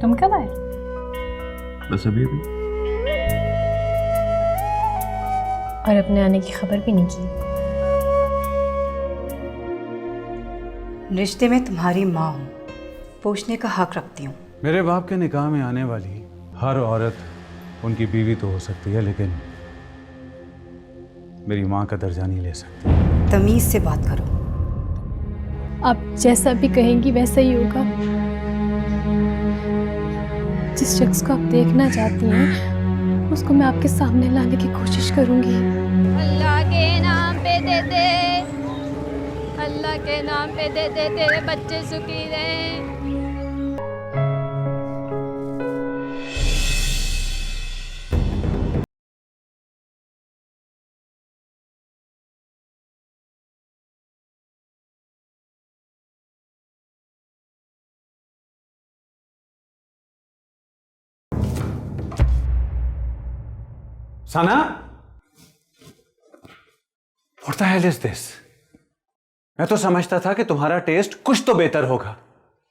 तुम कब आए? बस अभी अभी। और अपने आने की खबर भी नहीं की। रिश्ते में तुम्हारी माँ हूँ, पूछने का हक रखती हूँ। मेरे बाप के निकाह में आने वाली हर औरत उनकी बीवी तो हो सकती है, लेकिन मेरी माँ का दर्जा नहीं ले सकती। तमीज से बात करो। आप जैसा भी कहेंगी वैसा ही होगा। जिस शख्स को आप देखना चाहती हैं उसको मैं आपके सामने लाने की कोशिश करूंगी। अल्लाह के नाम पे दे दे, अल्लाह के नाम पे दे दे, तेरे बच्चे सुखी रहें। सना, what the hell is this? मैं तो समझता था कि तुम्हारा टेस्ट कुछ तो बेहतर होगा।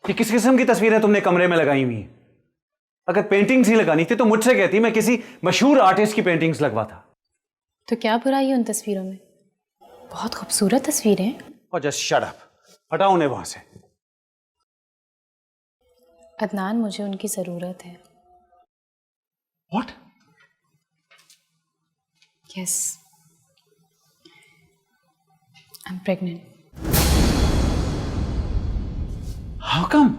ये किस किस्म की तस्वीरें तुमने कमरे में लगाई हुई हैं? अगर पेंटिंग्स ही लगानी थी तो मुझसे कहती, मैं किसी मशहूर आर्टिस्ट की पेंटिंग्स लगवाता। तो क्या बुराई है उन तस्वीरों में? बहुत खूबसूरत तस्वीरें हैं। और जस्ट शट अप, हटाओ उन्हें वहां से। अदनान, मुझे उनकी जरूरत है। What? Yes, I'm pregnant. How come?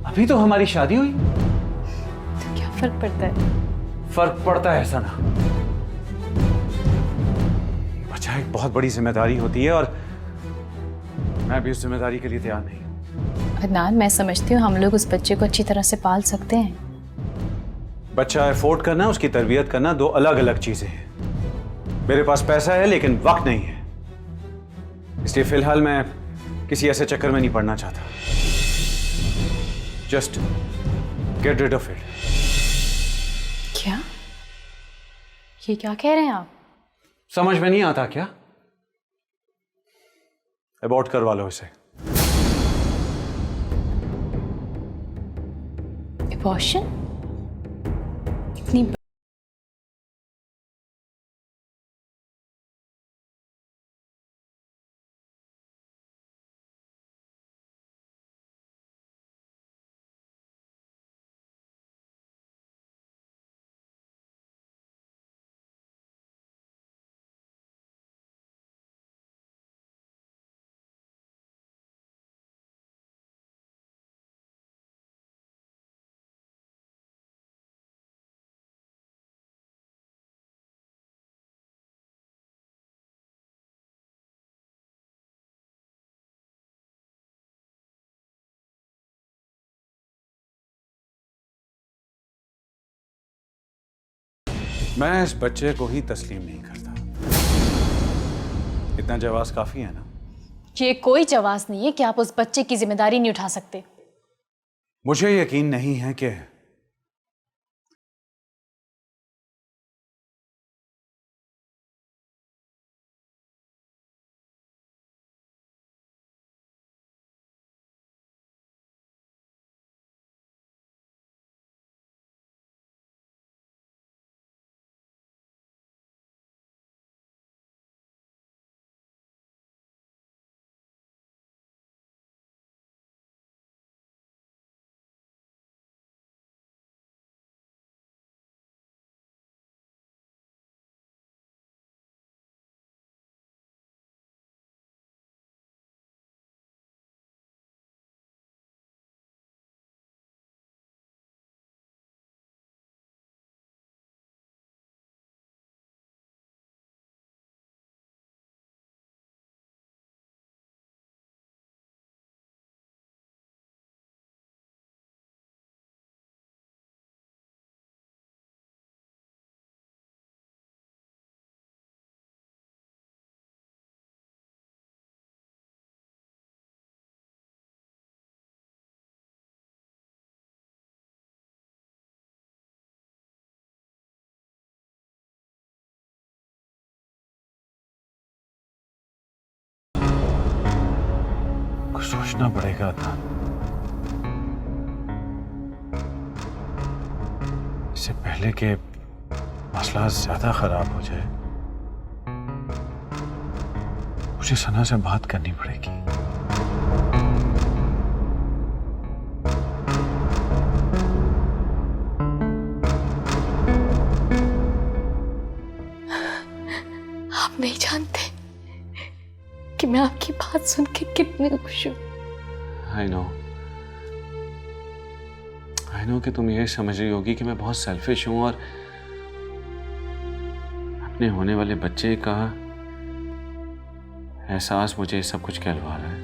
अभी तो हमारी शादी हुई। तो क्या फर्क पड़ता है? फर्क पड़ता है सना। बच्चा एक बहुत बड़ी जिम्मेदारी होती है और मैं भी उस जिम्मेदारी के लिए तैयार नहीं। अदनान, मैं समझती हूँ हम लोग उस बच्चे को अच्छी तरह से पाल सकते हैं। बच्चा अफोर्ड करना, उसकी तरबियत करना दो अलग अलग चीजें हैं। मेरे पास पैसा है लेकिन वक्त नहीं है, इसलिए फिलहाल मैं किसी ऐसे चक्कर में नहीं पड़ना चाहता। Just get rid of it. क्या? ये क्या कह रहे हैं आप? समझ में नहीं आता क्या? अबॉर्ट करवा लो इसे। एबॉर्शन? इतनी मैं इस बच्चे को ही तस्लीम नहीं करता। इतना जवाब काफी है ना? ये कोई जवाब नहीं है कि आप उस बच्चे की जिम्मेदारी नहीं उठा सकते। मुझे यकीन नहीं है कि कुछ सोचना पड़ेगा था। पहले के मसला ज्यादा खराब हो जाए, मुझे सना से बात करनी पड़ेगी। आप नहीं जानते कि मैं आपकी बात सुन के कितनी खुश हूं। आई नो कि तुम ये समझ रही होगी कि मैं बहुत सेल्फिश हूं और अपने होने वाले बच्चे का एहसास मुझे सब कुछ कहलवा रहा है।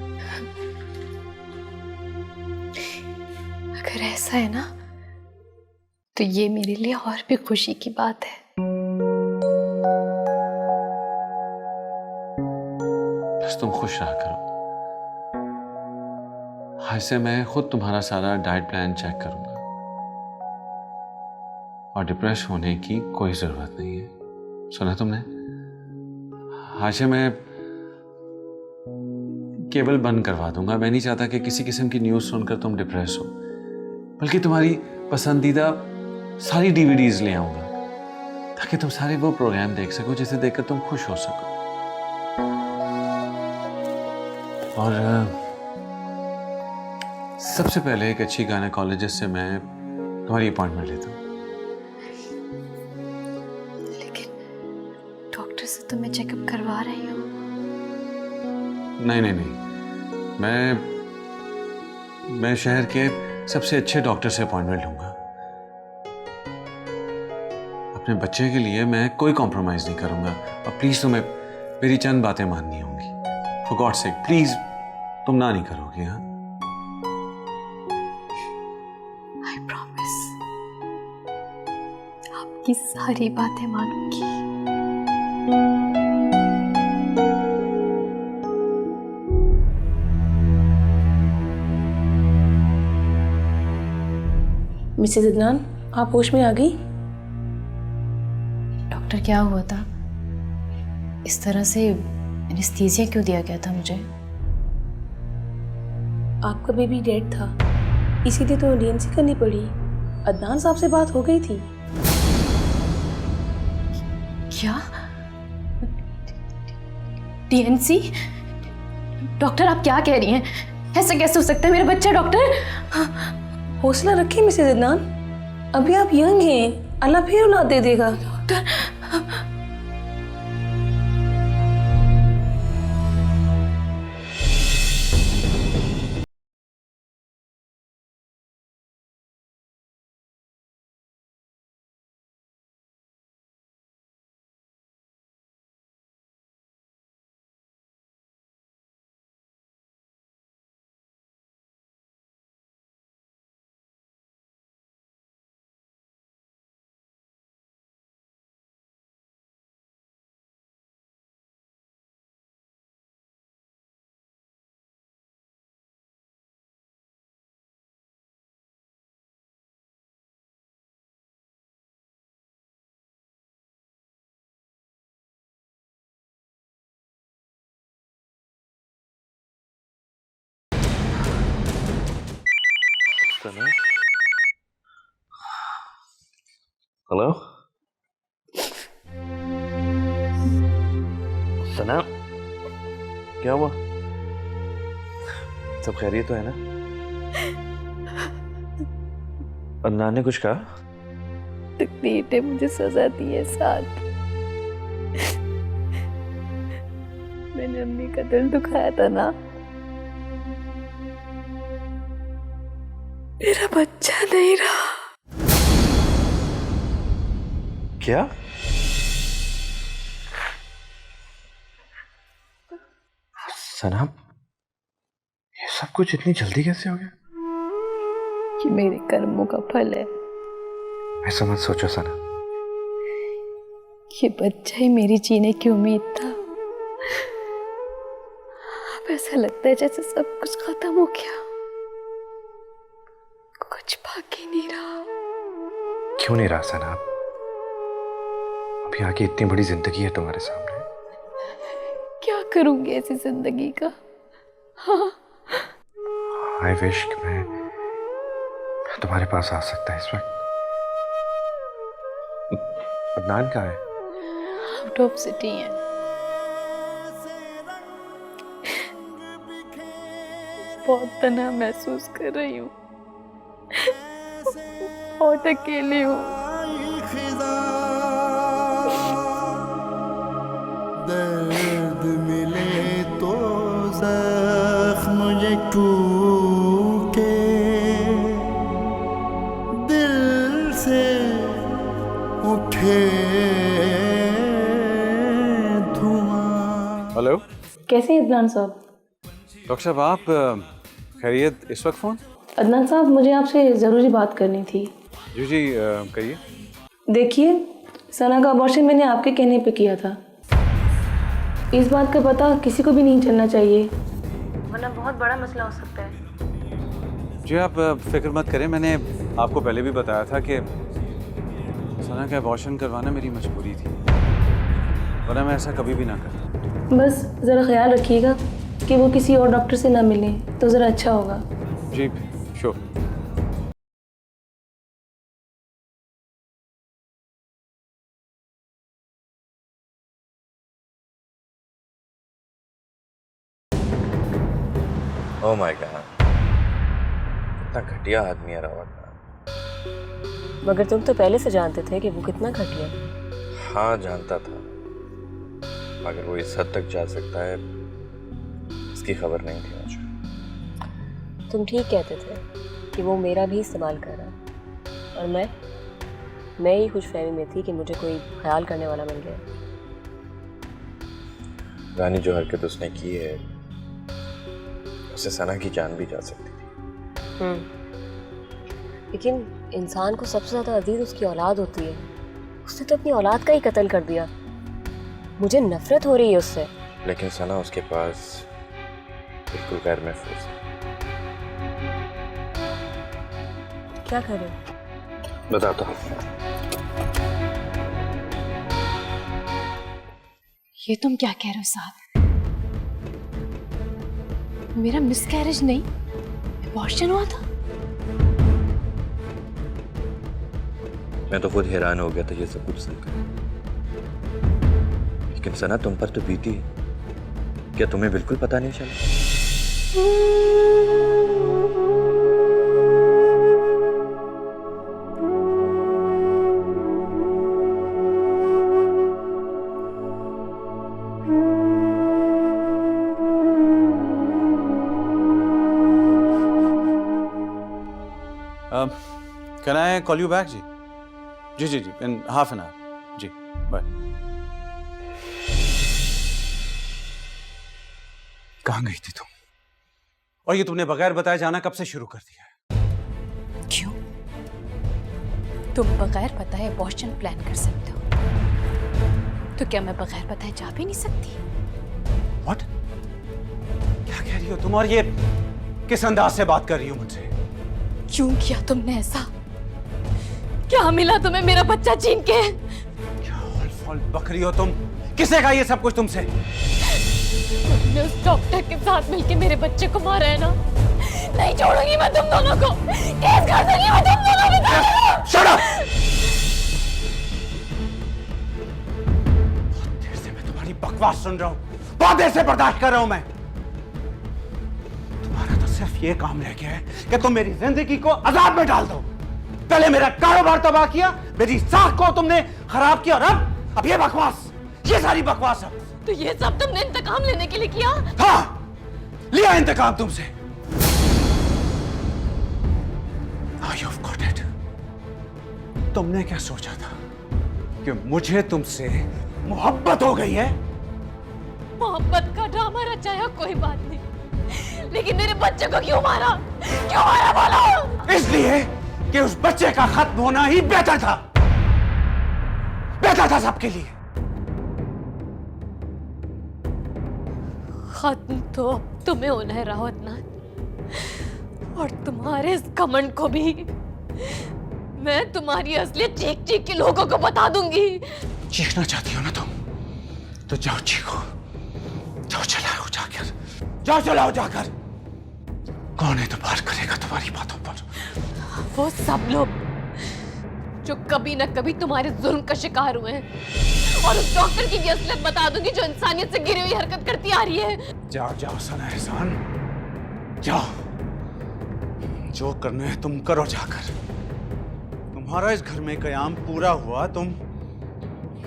अगर ऐसा है ना तो ये मेरे लिए और भी खुशी की बात है। बस तुम खुश रहा करो। आज से मैं खुद तुम्हारा सारा डाइट प्लान चेक करूंगा और डिप्रेस होने की कोई जरूरत नहीं है। सुना तुमने? आज से मैं केबल बंद करवा दूंगा। मैं नहीं चाहता कि किसी किस्म की न्यूज़ सुनकर तुम डिप्रेस हो, बल्कि तुम्हारी पसंदीदा सारी डीवीडीज ले आऊंगा ताकि तुम सारे वो प्रोग्राम देख सको जिसे देखकर तुम खुश हो सको। और सबसे पहले एक अच्छी गायनेकोलॉजिस्ट से मैं तुम्हारी अपॉइंटमेंट लेता हूँ। लेकिन डॉक्टर से तो मैं चेकअप करवा रही हूँ। नहीं, मैं शहर के सबसे अच्छे डॉक्टर से अपॉइंटमेंट लूंगा। अपने बच्चे के लिए मैं कोई कॉम्प्रोमाइज नहीं करूंगा। और प्लीज तुम्हें मेरी चंद बातें माननी होंगी। फॉर गॉड सेक प्लीज तुम ना नहीं करोगे? हाँ, आई प्रॉमिस आपकी सारी बातें मानूंगी। मिसेज अदनान, आप होश में आ गई? डॉक्टर क्या हुआ था? इस तरह से एनेस्थीसिया क्यों दिया गया था मुझे? आपका बेबी डेड था, इसीलिए तो डीएनसी करनी पड़ी। अदनान साहब से बात हो गई थी। क्या? डीएनसी? डॉक्टर आप क्या कह रही हैं? ऐसा कैसे हो सकता है? मेरा बच्चा डॉक्टर। हौसला रखिए मिसेज अदनान, अभी आप यंग हैं, अल्लाह फिर औलाद दे देगा। डॉक्टर हेलो सना, क्या हुआ? सब खैरियत तो है ना? अदनान ने कुछ कहा? तकदीर ने मुझे सजा दी है साथ। मैंने अम्मी का दिल दुखाया था ना। मेरा बच्चा नहीं रहा। क्या? सना, ये सब कुछ इतनी जल्दी कैसे हो गया? ये मेरे कर्मों का फल है। ऐसा मत सोचो सना। ये बच्चा ही मेरी जीने की उम्मीद था। अब ऐसा लगता है जैसे सब कुछ खत्म हो गया, कुछ बाकी नहीं रहा। क्यों नहीं रहा सना? अभी आगे इतनी बड़ी जिंदगी है तुम्हारे सामने। क्या करूंगी ऐसी जिंदगी का? हाँ, आई विश कि मैं तुम्हारे पास आ सकता इस वक्त। अदनान कहाँ है? आउट ऑफ सिटी है। बहुत तन्हा महसूस कर रही हूँ, बहुत अकेली हूँ। दर्द मिले तो जख्म ये टूटे, दिल से उठे धुआं। हेलो कैसे हैं अदनान साहब? डॉक्टर साहब, आप खैरियत? इस वक्त फ़ोन? अदनान साहब, मुझे आपसे ज़रूरी बात करनी थी। जी जी, कहिए। देखिए, सना का अबॉर्शन मैंने आपके कहने पे किया था। इस बात का पता किसी को भी नहीं चलना चाहिए, वरना बहुत बड़ा मसला हो सकता है। जी आप फिक्र मत करें, मैंने आपको पहले भी बताया था कि सना का अबॉर्शन करवाना मेरी मजबूरी थी, वरना मैं ऐसा कभी भी ना करता। बस ज़रा ख्याल रखिएगा कि वो किसी और डॉक्टर से ना मिले तो ज़रा अच्छा होगा। जी श्योर। ओह माय गॉड, कितना घटिया आदमी है रावत। मगर तुम तो पहले से जानते थे कि वो कितना घटिया। हाँ जानता था, मगर वो इस हद तक जा सकता है इसकी खबर नहीं थी मुझे। तुम ठीक कहते थे कि वो मेरा भी इस्तेमाल कर रहा है, और मैं ही खुशफहमी में थी कि मुझे कोई ख्याल करने वाला मिल गया। रानी, जो हरकत उसने की है उससे सना की जान भी जा सकती थी। लेकिन इंसान को सबसे ज़्यादा अजीज उसकी औलाद होती है। उसने तो अपनी औलाद का ही कत्ल कर दिया। मुझे नफरत हो रही है उससे। लेकिन सना उसके पास बिल्कुल गैर महफूज है। क्या करें? बताता हूँ। ये तुम क्या कह रहे हो साहब? मेरा मिसकैरेज नहीं, अबॉर्शन हुआ था। मैं तो खुद हैरान हो गया था ये सब कुछ सुनकर। लेकिन सना, तुम पर तो बीती, क्या तुम्हें बिल्कुल पता नहीं चला? Can I call you back? जी जी जी जी, इन हाफ एन आवर। जी बाय। कहाँ गई थी तुम? और ये तुमने बगैर बताए जाना कब से शुरू कर दिया है? क्यों? तुम बगैर बताए अबॉर्शन प्लान कर सकते हो, तो क्या मैं बगैर बताए जा भी नहीं सकती? व्हाट? क्या कह रही हो तुम? और ये किस अंदाज से बात कर रही हो मुझसे? क्यों किया तुमने ऐसा? क्या मिला तुम्हें मेरा बच्चा छीन के? क्या हौल-फौल बक रही हो तुम? किसने कहा ये सब कुछ तुमसे? तुमने उस डॉक्टर के साथ मिलके मेरे बच्चे को मारा है ना? नहीं छोड़ूंगी मैं तुम दोनों को, केस कर दूंगी मैं तुम दोनों को। Shut up! बहुत देर से मैं तुम्हारी बकवास सुन रहा हूँ, बहुत देर से बर्दाश्त कर रहा हूँ मैं। तुम्हारा तो सिर्फ ये काम रह गया है कि तुम मेरी जिंदगी को अजाब में डाल दो। पहले मेरा कारोबार तबाह किया, मेरी साख को तुमने खराब किया, और अब ये बकवास, ये सारी बकवास। अब तो ये सब तुमने इंतकाम लेने के लिए किया? हाँ, लिया इंतकाम तुमसे। Now you've got it. तुमने क्या सोचा था कि मुझे तुमसे मोहब्बत हो गई है? मोहब्बत का ड्रामा रचाया कोई बात नहीं, लेकिन मेरे बच्चे को क्यों मारा? क्यों मारा बोलो? इसलिए कि उस बच्चे का खत्म होना ही बेहतर था, बेहतर था सबके लिए। खत्म तो अब तुम्हें होना है रावत ना, और तुम्हारे इस घमंड को भी मैं तुम्हारी असलियत चीख चीख के लोगों को बता दूंगी। चीखना चाहती हो ना तुम, तो जाओ चीखो, जाओ चलाओ जाकर, जाओ चलाओ जाकर। कौन एतबार करेगा तुम्हारी बातों पर? वो सब लोग जो कभी न कभी तुम्हारे जुल्म का शिकार हुए हैं, और उस डॉक्टर की भी असलियत बता दूंगी जो इंसानियत से घिरी हुई हरकत करती आ रही है। जाओ जाओ सना एहसान, जाओ, जो करना है तुम करो जाकर। तुम्हारा इस घर में कयाम पूरा हुआ, तुम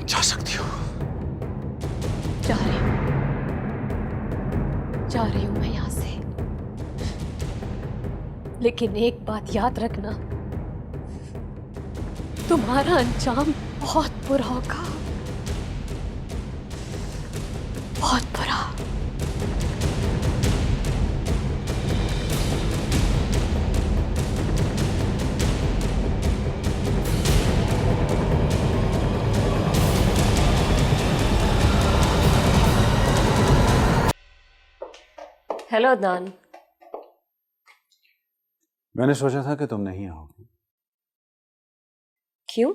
जा सकती हो। जा रही हूं मैं यहां से, लेकिन एक बात याद रखना, तुम्हारा अंजाम बहुत बुरा होगा, बहुत बुरा। हेलो अदनान। मैंने सोचा था कि तुम नहीं आओगी। क्यों?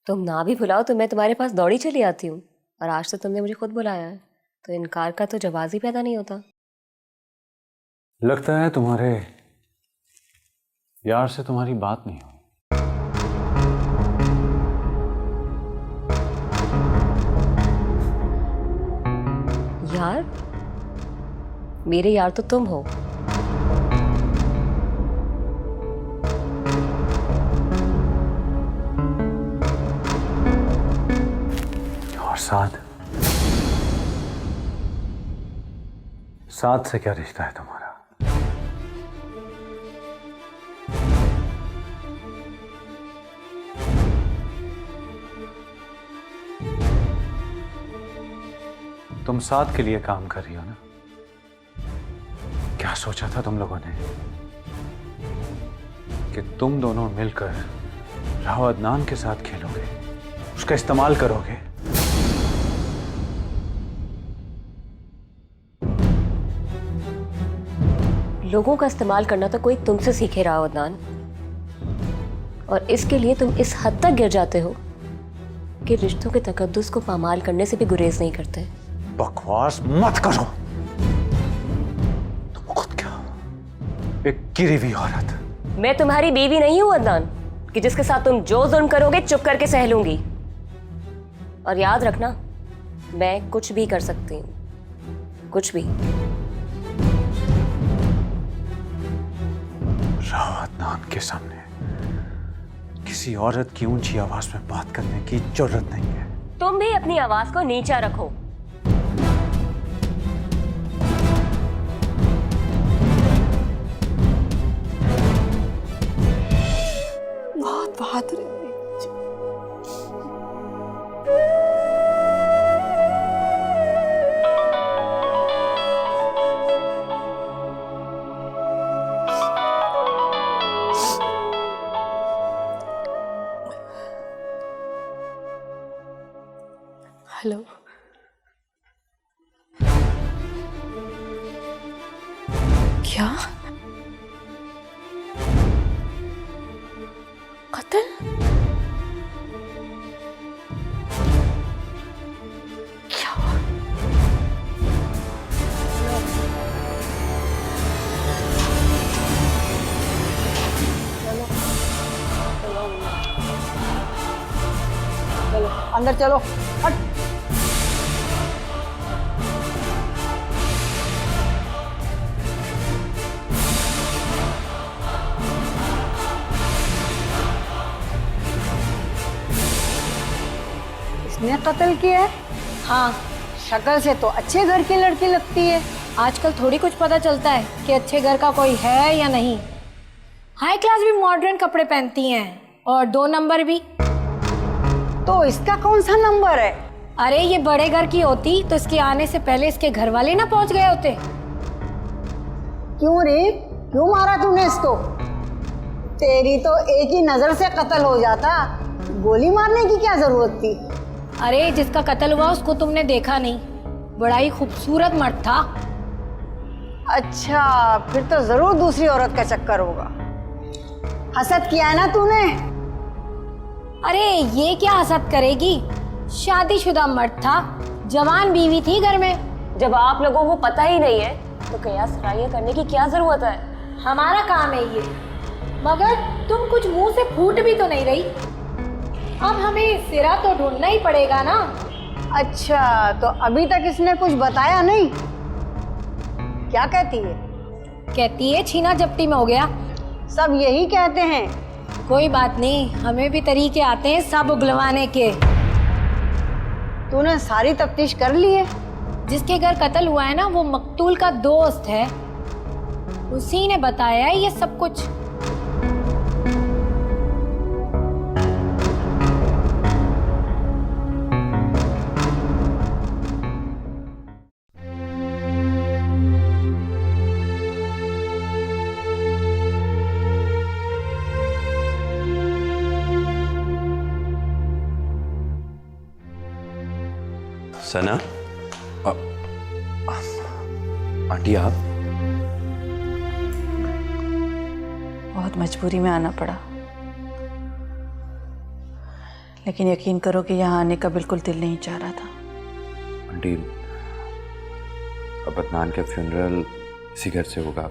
तुम ना भी बुलाओ तो मैं तुम्हारे पास दौड़ी चली आती हूँ, और आज तो तुमने मुझे खुद बुलाया है, तो इनकार का तो जवाब ही पैदा नहीं होता। लगता है तुम्हारे यार से तुम्हारी बात नहीं हुई। यार? मेरे यार तो तुम हो। और साथ से क्या रिश्ता है तुम्हारा? तुम साथ के लिए काम कर रही हो ना? क्या सोचा था तुम लोगों ने कि तुम दोनों मिलकर राव अदनान के साथ खेलोगे, उसका इस्तेमाल करोगे? लोगों का इस्तेमाल करना तो कोई तुमसे सीखे राव अदनान, और इसके लिए तुम इस हद तक गिर जाते हो कि रिश्तों के तकद्दुस को पामाल करने से भी गुरेज नहीं करते। बकवास मत करो। तुम खुद क्या, एक गिरी हुई औरत। मैं तुम्हारी बीवी नहीं हूं अदनान कि जिसके साथ तुम जो जुल्म करोगे चुप करके सह लूंगी। और याद रखना, मैं कुछ भी कर सकती हूं, कुछ भी। राव अदनान के सामने किसी औरत की ऊंची आवाज में बात करने की जरूरत नहीं है। तुम भी अपनी आवाज को नीचा रखो। बहुत बहादुर है। हेलो, क्या कत्ल? क्या हुआ? अंदर चलो। हट। इसने कत्ल किया है? हाँ, शक्ल से तो अच्छे घर की लड़की लगती है। आजकल थोड़ी कुछ पता चलता है कि अच्छे घर का कोई है या नहीं। हाई क्लास भी मॉडर्न कपड़े पहनती हैं, और 2 नंबर भी। तो इसका कौन सा नंबर है? अरे ये बड़े घर की होती तो इसके आने से पहले इसके घर वाले ना पहुंच गए होते। क्यों रे, क्यों मारा तूने इसको? तेरी तो एक ही नजर से कत्ल हो जाता, गोली मारने की क्या जरूरत थी? अरे जिसका कत्ल हुआ उसको तुमने देखा नहीं, बड़ा ही खूबसूरत मर्द था। अच्छा, फिर तो जरूर दूसरी औरत का चक्कर होगा। हसद किया है ना तूने? अरे ये क्या हसद करेगी, शादीशुदा मर्द था, जवान बीवी थी घर में। जब आप लोगों को पता ही नहीं है तो कयास राय करने की क्या जरूरत है? हमारा काम है ये। मगर तुम कुछ मुंह से फूट भी तो नहीं रही। अब हमें सिरा तो ढूंढना ही पड़ेगा ना। अच्छा, तो अभी तक इसने कुछ बताया नहीं? क्या कहती है? कहती है छीना झपटी में हो गया। सब यही कहते हैं। कोई बात नहीं, हमें भी तरीके आते हैं सब उगलवाने के। तूने सारी तफ्तीश कर ली है? जिसके घर कत्ल हुआ है ना, वो मकतूल का दोस्त है, उसी ने बताया है ये सब कुछ। सना, आंटी आप? बहुत मजबूरी में आना पड़ा, लेकिन यकीन करो कि यहाँ आने का बिल्कुल दिल नहीं चाह रहा था। आंटी, अब अदनान का फ्यूनरल इसी घर से होगा,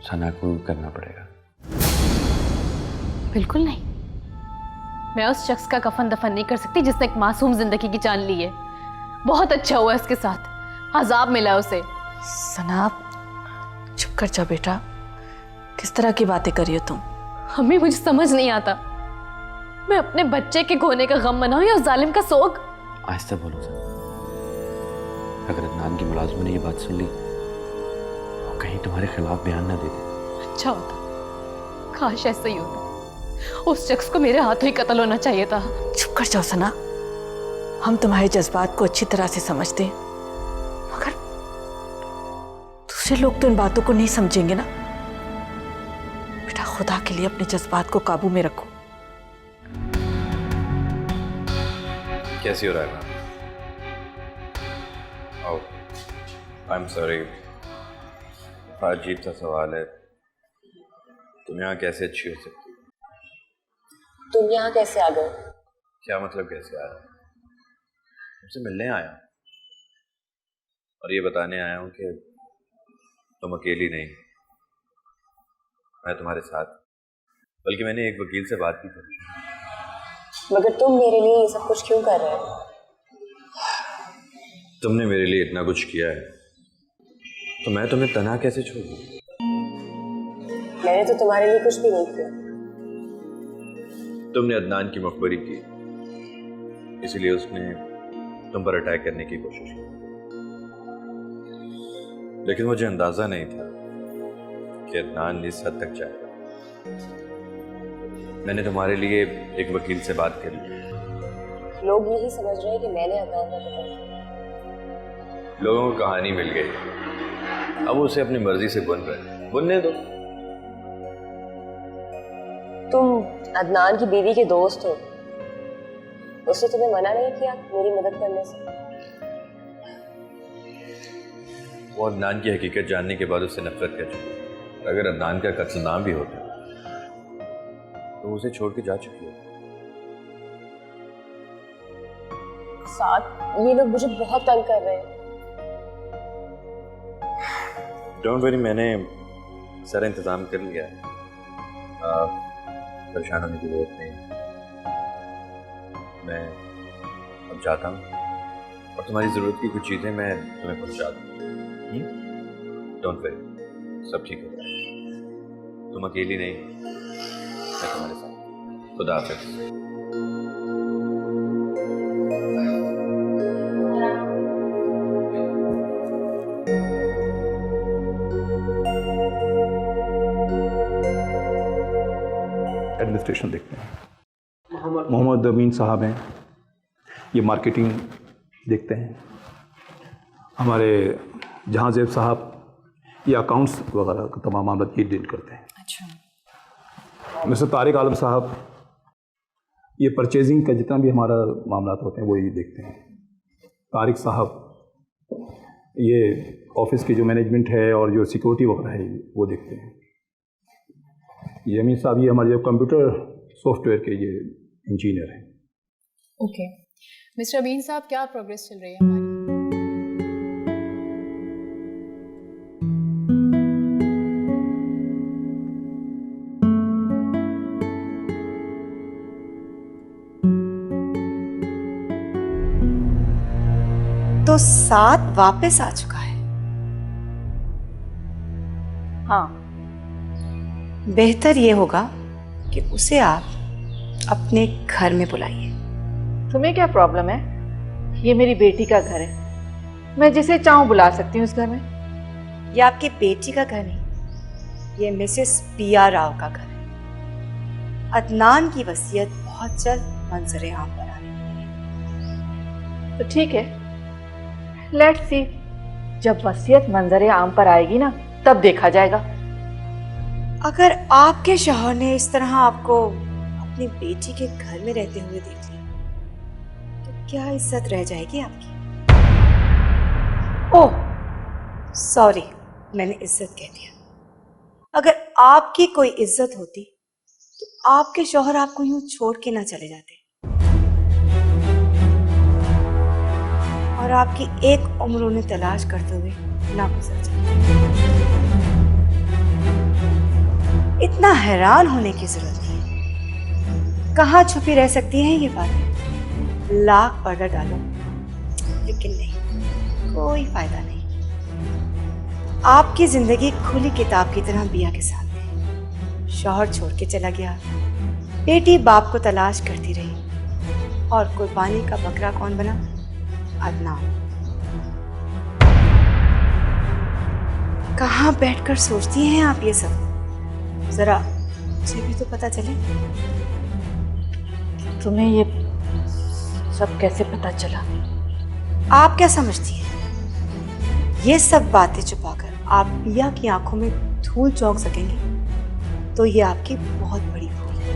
सना को करना पड़ेगा। बिल्कुल नहीं, मैं उस शख्स का कफन दफन नहीं कर सकती जिसने एक मासूम जिंदगी की जान ली है। बहुत अच्छा हुआ इसके साथ, अजाब मिला उसे। सना, चुप कर जा बेटा, किस तरह की बातें कर रही हो तुम? हमें मुझे समझ नहीं आता, मैं अपने बच्चे के खोने का गम मनाऊं या उस जालिम का सोग। आहिस्ता बोलो सर, अगर अदनान की मुलाजिम ने ये बात सुन ली और कहीं तुम्हारे खिलाफ बयान ना दे दे। अच्छा होता, काश ऐसा ही होता। उस शख्स को मेरे हाथों ही कत्ल होना चाहिए था। चुप कर जाओ सना, हम तुम्हारे जज्बात को अच्छी तरह से समझते हैं, मगर दूसरे लोग तो इन बातों को नहीं समझेंगे ना। बेटा, खुदा के लिए अपने जज्बात को काबू में रखो। कैसी हो रहा है? ओह, आई एम सॉरी, अजीब सा सवाल है। तुम यहाँ कैसे अच्छी हो सकती? तुम यहाँ कैसे आ गए? क्या मतलब कैसे आया? तुमसे मिलने आया और ये बताने आया हूँ कि तुम अकेली नहीं, मैं तुम्हारे साथ। बल्कि मैंने एक वकील से बात भी की। मगर तुम मेरे लिए ये सब कुछ क्यों कर रहे हो? तुमने मेरे लिए इतना कुछ किया है तो मैं तुम्हें तन्हा कैसे छोड़ दूँ? मैंने तो तुम्हारे लिए कुछ भी नहीं किया। तुमने अदनान की मखबरी की, इसलिए उसने तुम पर अटैक करने की कोशिश की, लेकिन मुझे अंदाजा नहीं था कि अदनान इस हद तक जाएगा। मैंने तुम्हारे लिए एक वकील से बात कर ली। लोग यही समझ रहे हैं कि मैंने अदनान का कत्ल किया। लोगों को कहानी मिल गई, अब उसे अपनी मर्जी से बुन रहे, बुनने दो। तुम अदनान की बीवी के दोस्त हो, उसने तुम्हें मना नहीं किया मेरी मदद करने से? वो अदनान की हकीकत जानने के बाद उससे नफरत कर चुकी। अगर अदनान का कत्ल ना भी होता तो उसे छोड़ के जा चुकी है। साथ ये लोग मुझे बहुत तंग कर रहे हैं। डोंट वरी, मैंने सारा इंतजाम कर लिया है, परेशान होने की जरूरत नहीं। मैं अब जाता हूँ और तुम्हारी ज़रूरत की कुछ चीज़ें मैं तुम्हें पहुँचा दूँ। डोंट वरी, सब ठीक होगा। तुम अकेली नहीं, मैं तुम्हारे साथ। खुदा हाफिज़। एडमिनिस्ट्रेशन देखते हैं, मोहम्मद अमीन साहब हैं, ये मार्केटिंग देखते हैं। हमारे जहांजेब साहब ये अकाउंट्स वगैरह का तमाम मामला ये डील करते हैं। अच्छा। मिस्टर तारिक आलम साहब ये परचेजिंग का जितना भी हमारा मामला होते हैं वो ये देखते हैं। तारिक साहब ये ऑफिस की जो मैनेजमेंट है और जो सिक्योरिटी वगैरह है वो देखते हैं। ये अमीन साहब ये हमारे जो कंप्यूटर सॉफ्टवेयर के ये इंजीनियर हैं। ओके मिस्टर अमीन साहब, क्या प्रोग्रेस चल रही है हमारी? तो साथ वापस आ चुका है। हाँ, बेहतर ये होगा कि उसे आप अपने घर में बुलाइए। तुम्हें क्या प्रॉब्लम है? ये मेरी बेटी का घर है, मैं जिसे चाहूं बुला सकती हूँ इस घर में। ये आपकी बेटी का घर नहीं, ये मिसेस पिया राव का घर है। अदनान की वसीयत बहुत जल्द मंजरे आम पर आ रही है। तो ठीक है, लेट्स सी, जब वसीयत मंजरे आम पर आएगी ना तब देखा जाएगा। अगर आपके शौहर ने इस तरह आपको अपनी बेटी के घर में रहते हुए देख लिया तो क्या इज्जत रह जाएगी आपकी? ओह सॉरी, मैंने इज्जत कह दिया। अगर आपकी कोई इज्जत होती तो आपके शौहर आपको यूं छोड़ के ना चले जाते और आपकी एक उम्र उन्हें तलाश करते हुए ना गुजर जाती। इतना हैरान होने की जरूरत नहीं। कहाँ छुपी रह सकती हैं ये बातें? लाख पर्दा डालो लेकिन नहीं, कोई फायदा नहीं। आपकी जिंदगी खुली किताब की तरह बिया के सामने। शौहर छोड़ के चला गया, बेटी बाप को तलाश करती रही और कुर्बानी का बकरा कौन बना? अदनान। कहाँ बैठकर सोचती हैं आप ये सब? जरा मुझे भी तो पता चले। तुम्हें ये सब कैसे पता चला? आप क्या समझती हैं ये सब बातें छुपाकर आप पिया की आंखों में धूल झोंक सकेंगे तो ये आपकी बहुत बड़ी भूल है।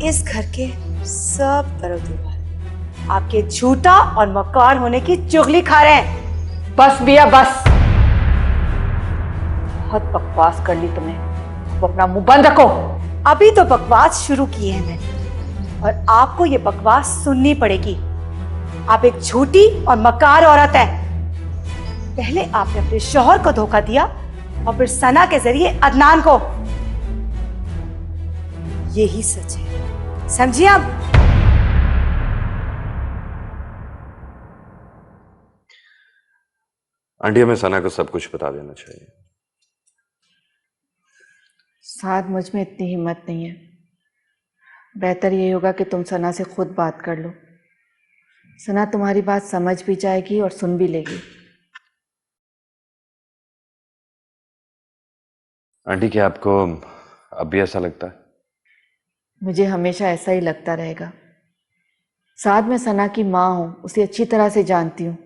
इस घर के सब दरोदीवार आपके झूठा और मक्कार होने की चुगली खा रहे हैं। बस बिया बस, बहुत बकवास कर ली तुमने, अब अपना मुंह बंद रखो। अभी तो बकवास शुरू की है मैंने और आपको ये बकवास सुननी पड़ेगी। आप एक झूठी और मक्कार औरत है। पहले आपने अपने शौहर को धोखा दिया और फिर सना के जरिए अदनान को। यही सच है, समझिए आप? आंटी, हमें सना को सब कुछ बता देना चाहिए। साथ मुझ में इतनी हिम्मत नहीं है। बेहतर यही होगा कि तुम सना से खुद बात कर लो। सना तुम्हारी बात समझ भी जाएगी और सुन भी लेगी। आंटी, क्या आपको अब भी ऐसा लगता है? मुझे हमेशा ऐसा ही लगता रहेगा। साथ में सना की माँ हूं, उसे अच्छी तरह से जानती हूँ।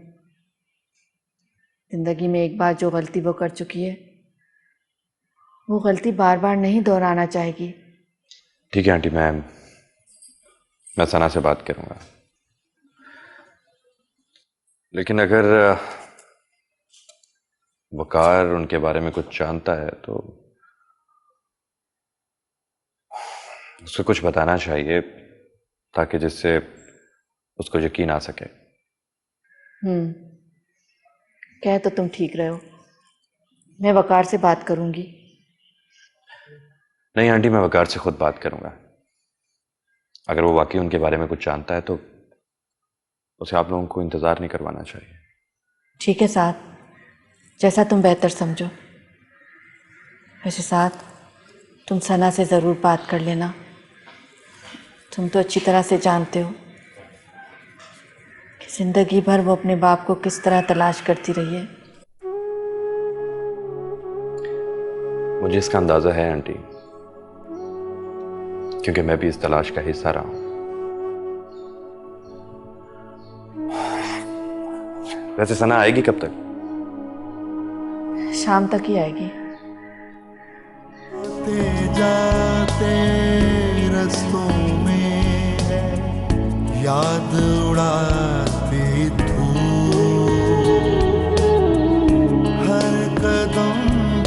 जिंदगी में एक बार जो गलती वो कर चुकी है वो गलती बार बार नहीं दोहराना चाहेगी। ठीक है आंटी, मैं सना से बात करूंगा। लेकिन अगर वकार उनके बारे में कुछ जानता है तो उसको कुछ बताना चाहिए ताकि जिससे उसको यकीन आ सके। कह तो तुम ठीक रहे हो। मैं वकार से बात करूंगी। नहीं आंटी, मैं वकार से खुद बात करूंगा। अगर वो वाकई उनके बारे में कुछ जानता है तो उसे आप लोगों को इंतजार नहीं करवाना चाहिए। ठीक है साथ, जैसा तुम बेहतर समझो। वैसे साथ, तुम सना से ज़रूर बात कर लेना। तुम तो अच्छी तरह से जानते हो कि जिंदगी भर वो अपने बाप को किस तरह तलाश करती रही है। मुझे इसका अंदाजा है आंटी, क्योंकि मैं भी इस तलाश का हिस्सा रहा हूं। वैसे सना आएगी कब तक? शाम तक ही आएगी। जाते रस्तों में याद उड़ाती धूप, हर कदम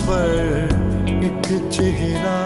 पर एक चेहरा